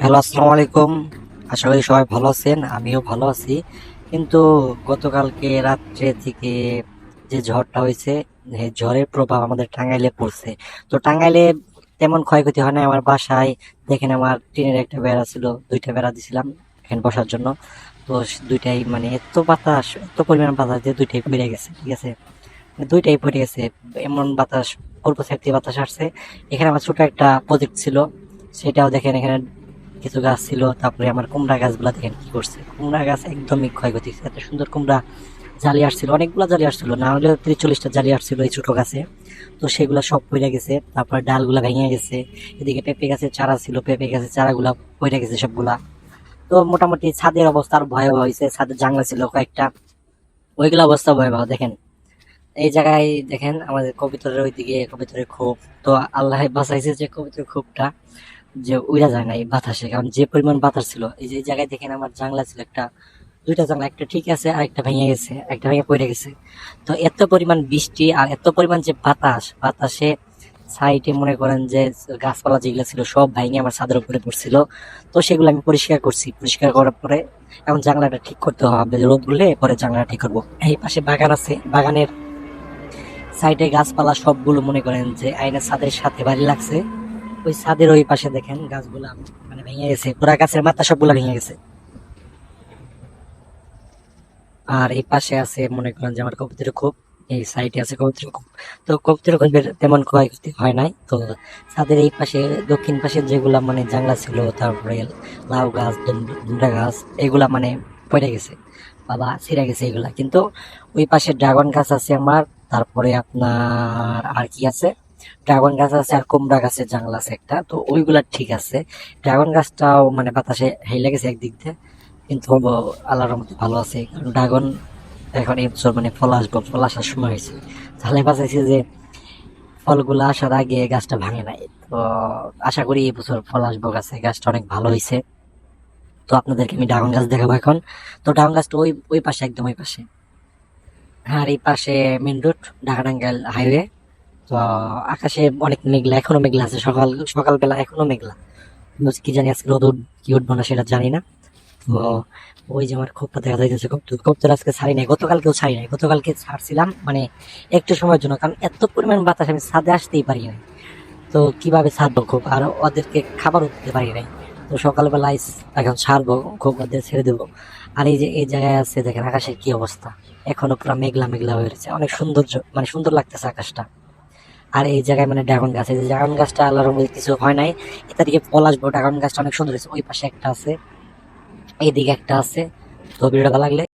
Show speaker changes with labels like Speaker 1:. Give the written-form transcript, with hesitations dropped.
Speaker 1: Hello, আসসালামু আলাইকুম। আশা করি সবাই ভালো আছেন, আমিও ভালো আছি। কিন্তু গতকালকে রাত্রে থেকে যে ঝড়টা হয়েছে, এই ঝড়ের প্রভাব আমাদের টাঙ্গাইলে পড়ছে। তো টাঙ্গাইলে তেমন ক্ষয়ক্ষতি হয় না। আমার বাসায় দেখেন, আমার টিনের একটা বেড়া ছিল, দুইটা বেড়া দিছিলাম এখানে বসার জন্য। তো দুইটাই মানে এত বাতাস, এত পরিমাণ বাতাস দিয়ে দুইটাই পড়ে গেছে, ঠিক আছে। মানে দুইটাই পড়ে গেছে, এমন বাতাস, পূর্ব সাইড থেকে বাতাস আসছে। এখানে আমার ছোট একটা প্রজেক্ট ছিল, সেটাও দেখেন এখানে কিছু গাছ ছিল। তারপরে আমার কুমড়া গাছগুলা দেখেন কি করছে, কুমড়া গাছ একদমই ক্ষয়ক্ষতি হয়েছে। এত সুন্দর কুমড়া জালি আসছিল, অনেকগুলা জালি আসছিল, না হলে 30-40টা জালি আসছিল এই ছোট গাছে। তো সেগুলা সব পড়ে গেছে, তারপর ডালগুলা ভেঙে গেছে। এদিকে পেঁপে গাছের চারা ছিল, পেঁপে গাছের চারাগুলা পড়ে গেছে সবগুলা। তো মোটামুটি ছাদের অবস্থা আর ভয়াবহ হয়েছে। ছাদের জানলা ছিল কয়েকটা, ওইগুলা অবস্থা ভয়াবহ। দেখেন এই জায়গায়, দেখেন আমাদের কবিতরের ওইদিকে কবিতরের খোপ। তো আল্লাহ বাঁচাইছে যে কবিতরের খোপটা যে উড়া যায় না এই বাতাসে, কারণ যে পরিমাণ বাতাস ছিল। এই যে এই জায়গায় দেখেন আমার জানলা ছিল একটা, দুইটা জানলা, একটা ঠিক আছে আর একটা ভেঙে গেছে, একটা ভেঙে পড়ে গেছে। তো এত পরিমাণ বৃষ্টি আর এত পরিমাণ যে বাতাস, বাতাসে সাইডে মনে করেন যে গাছপালা যেগুলো ছিল সব ভেঙে আমার ছাদের উপরে পড়ছিল। তো সেগুলো আমি পরিষ্কার করছি, পরিষ্কার করার পরে এখন জানলাটা ঠিক করতে হবে, রোদ উঠলে পরে জানলাটা ঠিক করবো। এই পাশে বাগান আছে, বাগানের সাইডে গাছপালা সবগুলো মনে করেন যে আইনের ছাদের সাথে বাড়ি লাগছে। ওই ছাদের ওই পাশে দেখেন গাছগুলা মানে ভেঙে গেছে, পুরা গাছের মাথা সবগুলা ভেঙে গেছে। আর এই পাশে আছে মনে করেন যে আমার কবুতরের খোপ, এই সাইডে আছে কবুতরের খোপ। তো কবুতরের খোপের তেমন ক্ষয়ক্ষতি হয় নাই। তো ছাদের এই পাশে দক্ষিণ পাশে যেগুলা মানে জানলা ছিল, তারপরে লাউ গাছ, দুমড়া গাছ, এগুলা মানে পড়ে গেছে, বাবা ছিঁড়ে গেছে এগুলা। কিন্তু ওই পাশে ড্রাগন গাছ আছে আমার, তারপরে আপনার আর কি আছে, ড্রাগন গাছ আছে আর কুমড়া গাছের জাংলা আছে একটা। তো ওইগুলা ঠিক আছে। ড্রাগন গাছটাও মানে বাতাসে হেলে গেছে একদিক দিয়ে, কিন্তু আল্লাহর রহমতে ভালো আছে, কারণ ড্রাগন এখন এই বছর মানে ফল আসবো, ফল আসার সময় হয়েছে। তাহলে বাঁচাইছে যে ফলগুলো আসার আগে গাছটা ভাঙে নাই। তো আশা করি এই বছর ফল আসবো গাছে, গাছটা অনেক ভালো হয়েছে। তো আপনাদেরকে আমি ড্রাগন গাছ দেখাবো এখন। তো ড্রাগন গাছটা ওই ওই পাশে, একদম ওই পাশে। আর এই পাশে main road, Dhaka Tangail highway. তো আকাশে অনেক মেঘলা, এখনো মেঘলা আছে, সকালবেলা এখনো মেঘলা। কি জানি আজকে রোদ কি উঠবো না সেটা জানি না। তো ওই যে আমার খোপটা দেখা যাইতেছে, কবুতর আজকে ছাড়ি নাই, গতকালকেও ছাড়ি নাই। গতকালকে ছাড়ছিলাম মানে একটু সময়ের জন্য, কারণ এত পরিমাণ বাতাস আমি ছাদে আসতেই পারি নাই। তো কিভাবে ছাড়বো খুব, আর ওদেরকে খাবারও দিতে পারি নাই। তো সকালবেলা এখন ছাড়বো খুব, ওদের ছেড়ে দেবো। আর এই যে এই জায়গায় আছে দেখেন আকাশের কি অবস্থা, এখনো পুরো মেঘলা মেঘলা হয়ে রয়েছে, অনেক সৌন্দর্য মানে সুন্দর লাগতেছে আকাশটা। আর এই জায়গায় মানে ড্রাগন গাছ, এই যে ড্রাগন গাছটা আল্লাহর মধ্যে কিছু হয় নাই, এটা দিকে ফল আসবো। ড্রাগন গাছটা অনেক সুন্দর হয়েছে। ওই পাশে একটা আছে, এইদিকে একটা আছে। তো ভিডিওটা ভালো লাগলে